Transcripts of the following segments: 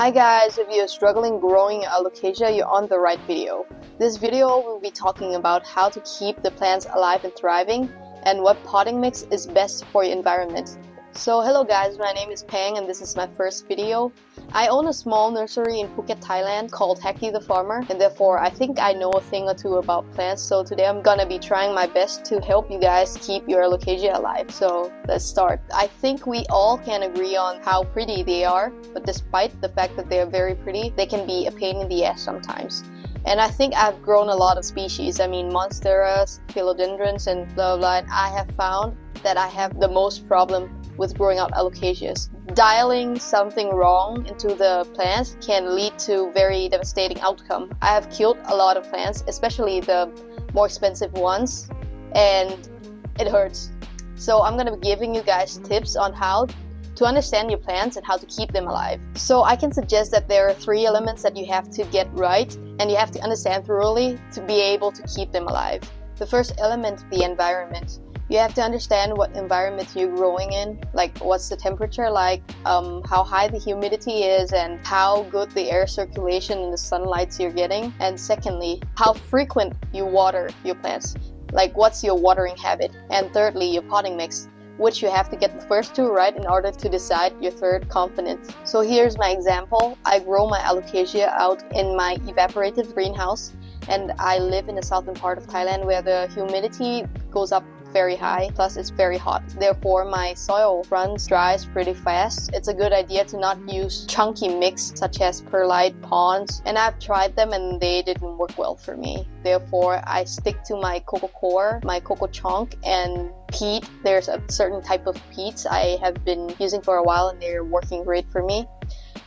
Hi guys, if you're struggling growing Alocasia, you're on the right video. This video will be talking about how to keep the plants alive and thriving and what potting mix is best for your environment. So hello guys, my name is Pang and this is my first video. I own a small nursery in Phuket, Thailand called Hacky the Farmer, and therefore I think I know a thing or two about plants, so today I'm gonna be trying my best to help you guys keep your Alocasia alive. So let's start. I think we all can agree on how pretty they are, but despite the fact that they are very pretty, they can be a pain in the ass sometimes. And I think I've grown a lot of species, monsteras, philodendrons and blah blah, and I have found that I have the most problem with growing out alocasias. Dialing something wrong into the plants can lead to very devastating outcome. I have killed a lot of plants, especially the more expensive ones, and it hurts. So I'm gonna be giving you guys tips on how to understand your plants and how to keep them alive. So I can suggest that there are 3 elements that you have to get right and you have to understand thoroughly to be able to keep them alive. The first element, the environment. You have to understand what environment you're growing in, like what's the temperature like, how high the humidity is, and how good the air circulation and the sunlight you're getting. And secondly, how frequent you water your plants, like what's your watering habit. And thirdly, your potting mix, which you have to get the first 2 right in order to decide your third component. So here's my example. I grow my Alocasia out in my evaporative greenhouse, and I live in the southern part of Thailand where the humidity goes up very high, plus it's very hot. Therefore, my soil dries pretty fast. It's a good idea to not use chunky mix such as perlite, ponds, and I've tried them and they didn't work well for me. Therefore, I stick to my coco coir, my coco chunk, and peat. There's a certain type of peats I have been using for a while and they're working great for me.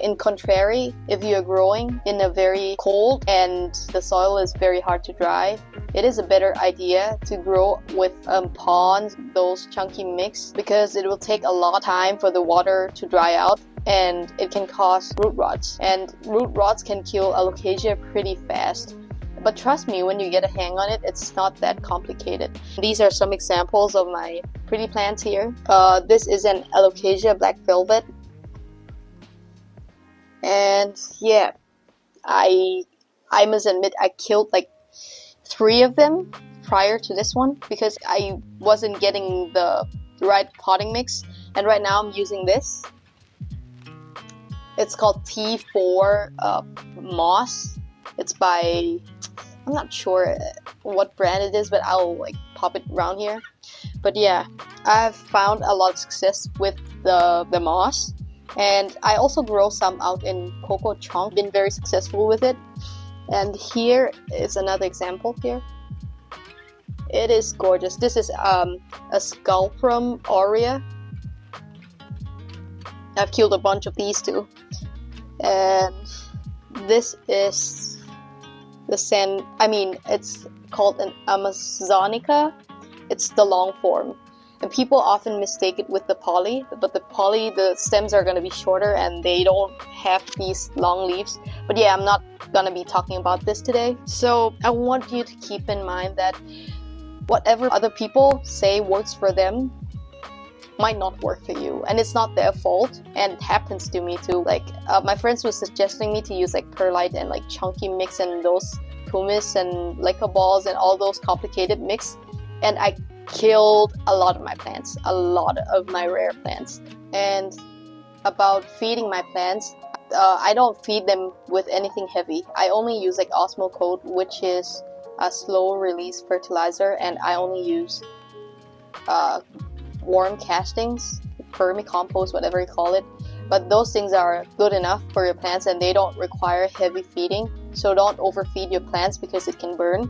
In contrary, if you are growing in a very cold and the soil is very hard to dry, it is a better idea to grow with ponds, those chunky mix, because it will take a lot of time for the water to dry out and it can cause root rots. And root rots can kill Alocasia pretty fast. But trust me, when you get a hang on it, it's not that complicated. These are some examples of my pretty plants here. This is an Alocasia black velvet. And yeah, I must admit I killed like 3 of them prior to this one because I wasn't getting the right potting mix, and right now I'm using this. It's called T4 moss. It's by, I'm not sure what brand it is, but I'll like pop it around here. But yeah, I've found a lot of success with the moss. And I also grow some out in coco chunk, been very successful with it. And here is another example here. It is gorgeous. This is a Scalprum Aurea. I've killed a bunch of these too. And this is the it's called an Amazonica. It's the long form. And people often mistake it with the poly, but the poly, the stems are going to be shorter and they don't have these long leaves. But yeah, I'm not going to be talking about this today. So I want you to keep in mind that whatever other people say works for them might not work for you. And it's not their fault. And it happens to me too. Like my friends were suggesting me to use like perlite and like chunky mix and those pumice and leca balls and all those complicated mix. And I killed a lot of my plants, a lot of my rare plants. And about feeding my plants, I don't feed them with anything heavy. I only use like Osmocote, which is a slow release fertilizer, and I only use worm castings, vermicompost, whatever you call it. But those things are good enough for your plants and they don't require heavy feeding. So don't overfeed your plants because it can burn.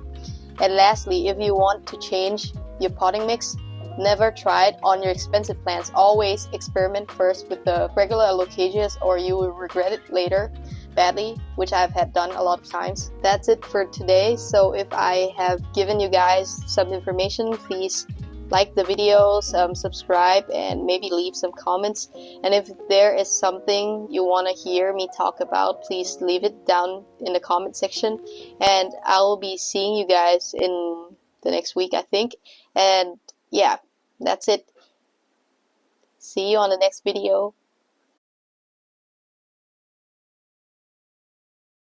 And lastly, if you want to change your potting mix, never try it on your expensive plants. Always experiment first with the regular Alocasias or you will regret it later badly, which I've had done a lot of times. That's it for today. So if I have given you guys some information, please like the videos, subscribe, and maybe leave some comments. And if there is something you want to hear me talk about, please leave it down in the comment section. And I'll be seeing you guys in the next week, I think. And yeah, that's it. See you on the next video.